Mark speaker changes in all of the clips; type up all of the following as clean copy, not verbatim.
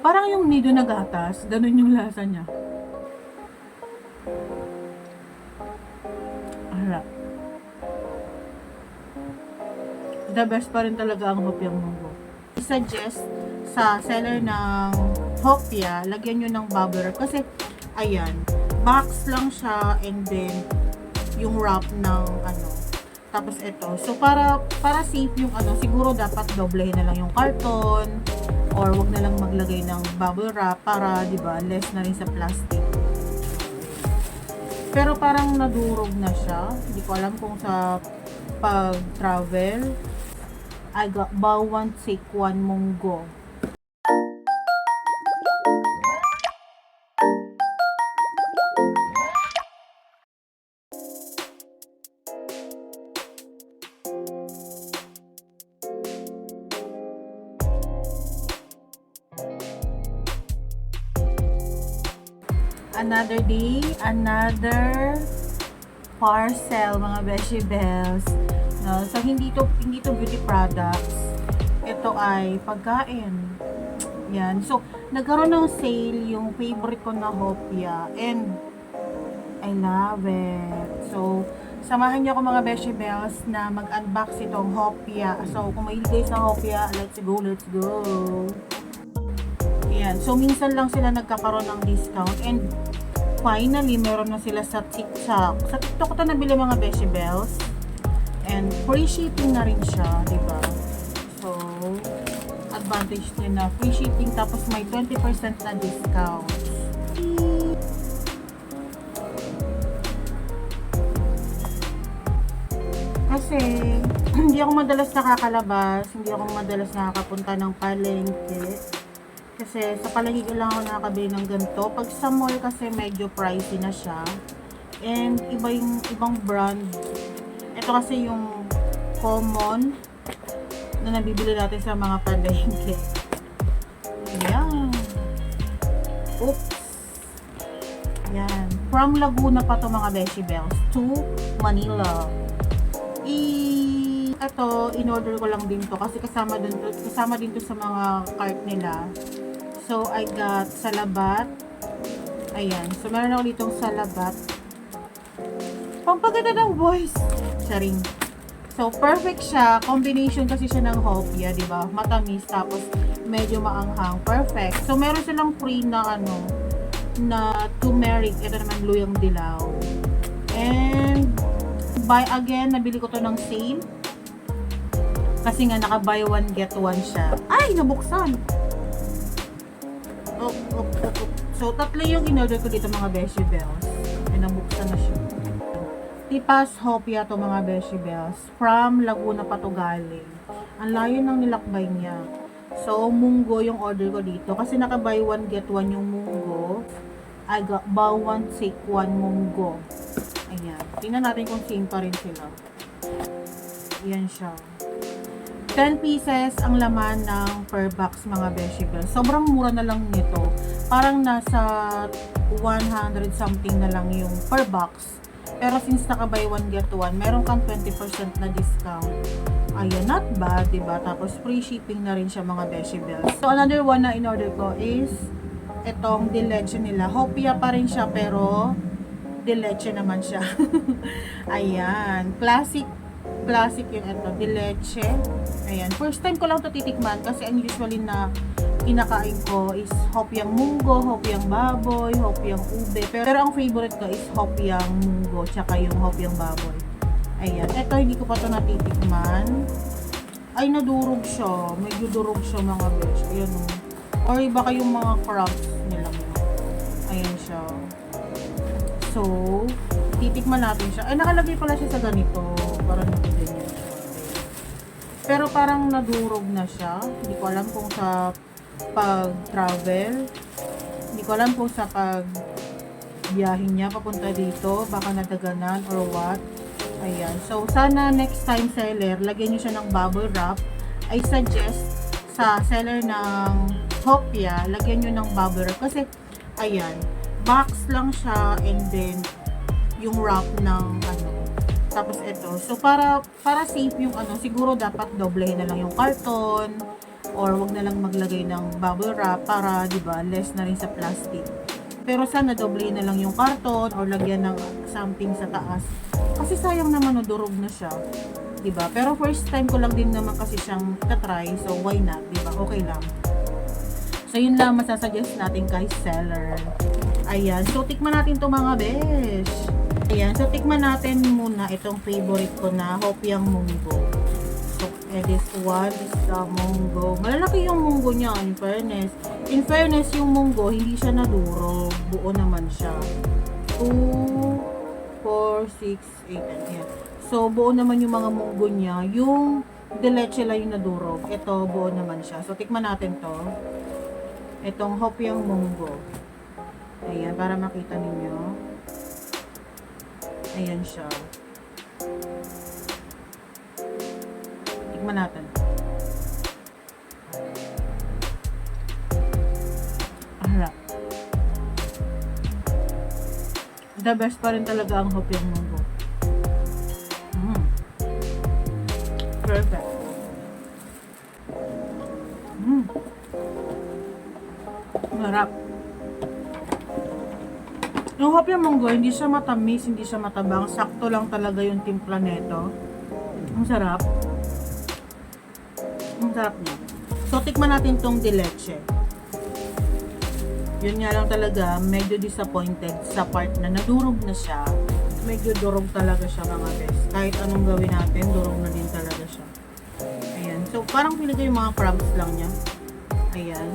Speaker 1: Parang yung nido na gatas, ganun yung lasa niya. Harap. The best pa rin talaga ang hopyang munggo. I-suggest sa seller ng hopya, lagyan nyo ng bubble wrap kasi ayan, box lang siya and then yung wrap ng ano. Tapos ito. So para safe yung ano, siguro dapat doblehin na lang yung karton or wag na lang maglagay ng bubble wrap para 'di ba, less na rin sa plastic. Pero parang nadurog na siya. Hindi ko alam kung sa pag-travel I got buy one take one munggo. Another day, another parcel mga beshi bells. No, so hindi to beauty products. Ito ay pagkain. Yan. So nagkaroon ng sale yung favorite ko na hopya and I love it. So samahan niyo ako mga beshi bells na mag-unbox itong hopya. So kung mahilig kayo sa hopya, let's go, let's go. Yan. So minsan lang sila nagkakaroon ng discount and finally, meron na sila sa TikTok. Sa TikTok ko ito nabili mga beshi bells. And free shipping na rin siya, di ba? So, advantage din na free shipping tapos may 20% na discount. Kasi, hindi ako madalas nakakalabas, hindi ako madalas nakakapunta ng palengke. Kasi sa palengke lang ako nakakabili ng ganito. Pag sa mall kasi medyo pricey na siya. And ibang brand. Ito kasi yung common na nabibili natin sa mga palengke. Ayan. Oops. Ayan. From Laguna pa to mga beshi bells to Manila. Ito, in-order ko lang din to kasi kasama din to sa mga cart nila. So, I got salabat. Ayan. So, meron ako ditong salabat. Pampaganda ng voice. Charing. So, perfect siya. Combination kasi siya ng hopya, di ba? Matamis, tapos medyo maanghang. Perfect. So, meron silang free na na turmeric. Ito naman luyang dilaw. And, buy again. Nabili ko to ng same. Kasi nga, naka-buy one, get one siya. Ay! Nabuksan! So, tatlo yung in-order ko dito mga beshi bells. Ay, nabuksan na siya. Tipas hopya to mga beshi bells. From Laguna pa to galing. Ang layo ng nilakbay niya. So, munggo yung order ko dito. Kasi naka-buy one, get one yung munggo. I got buy one, take one munggo. Ayan. Tingnan natin kung same pa rin sila. Ayan siya. 10 pieces ang laman ng per box mga beshi bells. Sobrang mura na lang nito. Parang nasa 100 something na lang yung per box. Pero since naka-buy one get one, meron kang 20% na discount. Ayan, not bad, diba? Tapos free shipping na rin siya mga beshi bells. So another one na in-order ko is itong de leche nila. Hopya pa rin siya pero de leche naman siya. Ayan, classic yung ito, de leche. Ayan, first time ko lang ito titikman kasi ang usually na kinakain ko is hopyang munggo, hopyang baboy, hopyang ube. Pero ang favorite ko is hopyang munggo tsaka yung hopyang baboy. Ayan, ito hindi ko pa ito natitikman. Ay, nadurog siya. Medyo durog siya mga besh. Ayan o. Or baka yung mga crabs nila. Ayan siya. So, titikman natin siya. Ay, nakalagay pala siya sa ganito. Parang ganyan siya. Pero parang nadurog na siya. Hindi ko alam kung sa pag-travel. Hindi ko alam kung sa pag-biyahin niya papunta dito. Baka nadaganan or what. Ayan. So, sana next time seller, lagyan niyo siya ng bubble wrap. I suggest sa seller ng hopya, lagyan niyo ng bubble wrap. Kasi, ayan, box lang siya and then yung wrap ng tapos ito. So, para safe yung siguro dapat doblehin na lang yung karton or wag na lang maglagay ng bubble wrap para, di ba, less na rin sa plastic. Pero sana doble na lang yung karton or lagyan ng something sa taas. Kasi sayang naman, durog na siya. Diba? Pero first time ko lang din naman kasi siyang tatry. So, why not? Diba? Okay lang. So, yun lang masasuggest natin kay seller. Ayan. So, tikman natin to mga besh. Ayan. So, tikman natin muna itong favorite ko na Hopiang Munggo. So, this one is the munggo. Malalaki yung munggo niya, in fairness. In fairness, yung munggo, hindi siya nadurog. Buo naman siya. 2, 4, 6, 8, ayan. So, buo naman yung mga munggo niya. Yung deleche lang yung nadurog. Ito, buo naman siya. So, tikman natin to. Itong Hopiang Munggo. Ayan, para makita ninyo. Ayan siya. Tikman natin. Harap. The best pa rin talaga ang Hopiang Munggo. Perfect. Marap. Yung Hopiang Munggo, hindi siya matamis, hindi siya matabang. Sakto lang talaga yung timpla nito. Ang sarap. Ang sarap niya. So, tikman natin tong deleche. Yun nga lang talaga, medyo disappointed sa part na nadurog na siya. Medyo durog talaga siya mga best. Kahit anong gawin natin, durog na din talaga siya. Ayan. So, parang pinigay yung mga crumbs lang niya. Ayan.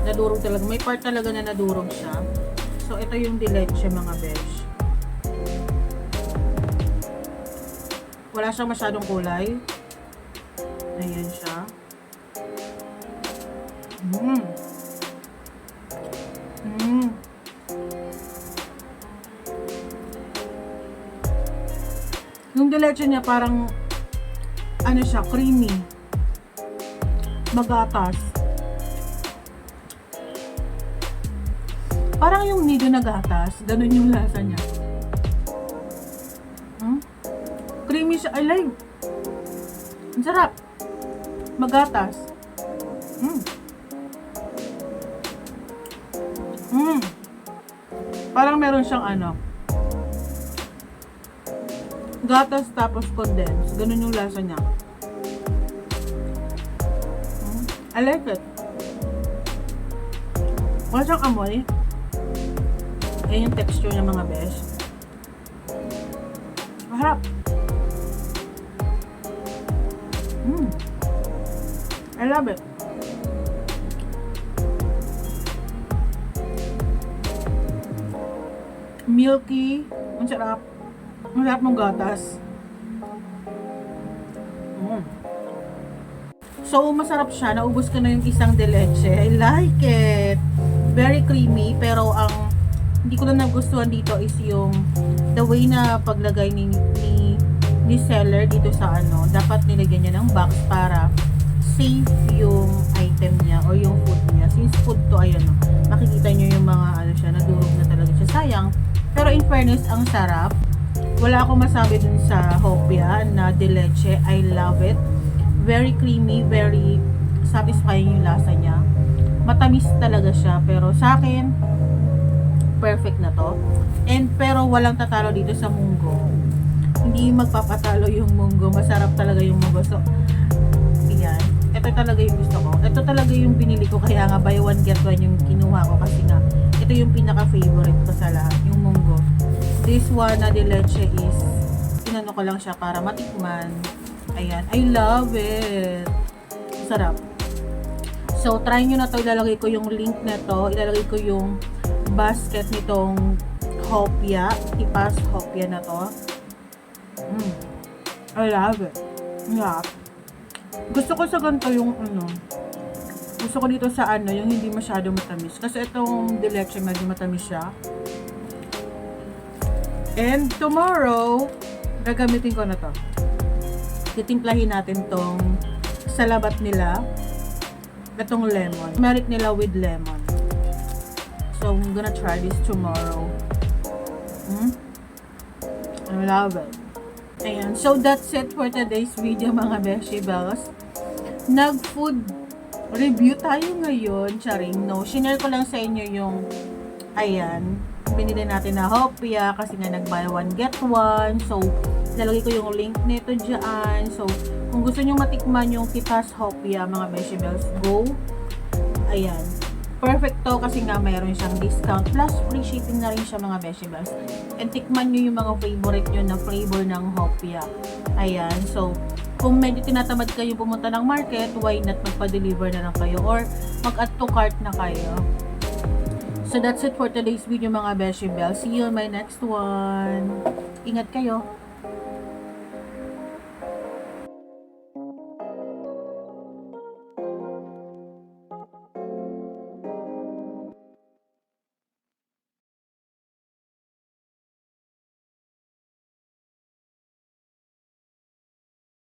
Speaker 1: Nadurog talaga. May part talaga na nadurog siya. So, ito yung deleche mga besh. Wala siyang masyadong kulay. Ayan siya. Yung deleche niya parang ano siya, creamy. Magatas. Parang yung nido na gatas, ganun yung lasa niya. Creamy siya. I like. Ang sarap. Magatas. Parang meron siyang ano, gatas tapos condensed. Ganun yung lasa niya. I like it. Wala siyang amoy. Ayan yung texture ng mga besh. Maharap. I love it. Milky. Ang sarap. Ang sarap ng gatas. So, masarap siya. Naubos ko na yung isang deleche. I like it. Very creamy. Pero ang hindi ko lang nagustuhan dito is yung the way na paglagay ni seller dito sa ano. Dapat nilagyan niya ng box para safe yung item niya or yung food niya. Since food to, ayan o. Makikita niyo yung mga ano siya. Nadurog na talaga siya. Sayang. Pero in fairness, ang sarap. Wala akong masabi dun sa Hopia na deleche. I love it. Very creamy, very satisfying yung lasa niya. Matamis talaga siya. Pero sa akin, perfect na to. And pero walang tatalo dito sa munggo. Hindi magpapatalo yung munggo. Masarap talaga yung munggo. So, yan. Ito talaga yung gusto ko. Ito talaga yung binili ko. Kaya nga buy one get one yung kinuha ko. Kasi nga, ito yung pinaka-favorite ko sa lahat. Yung munggo. This one na deleche is inano ko lang siya para matikman. Ayan. I love it. Sarap. So, try nyo na to. Ilalagay ko yung link na to. Ilalagay ko yung basket nitong Hopia. Tipas Hopia na to. I love it. Yeah. Gusto ko sa ganito yung ano. Gusto ko dito sa ano, yung hindi masyado matamis. Kasi itong deleche medyo matamis siya. And tomorrow, gagamitin ko na to. Titimplahin natin tong salabat nila. Itong lemon. Merit nila with lemon. So, I'm gonna try this tomorrow. I love it. Ayan. So, that's it for today's video mga Beshi Bells. Nag-food review tayo ngayon, charing. No, shinare ko lang sa inyo yung, ayan, binili natin na hopia kasi nga nag-buy one get one. So, lalagay ko yung link nito dyan. So, kung gusto nyo matikman yung Tipas Hopia, mga vegetables, go. Ayan. Perfect to kasi nga mayroon siyang discount plus free shipping na rin siya, mga vegetables. And tikman nyo yung mga favorite nyo na flavor ng hopia. Ayan. So, kung medyo tinatamad kayo pumunta ng market, why not magpa-deliver na lang kayo or mag-add to cart na kayo. So that's it for today's video, mga vegetables. See you on my next one. Ingat kayo.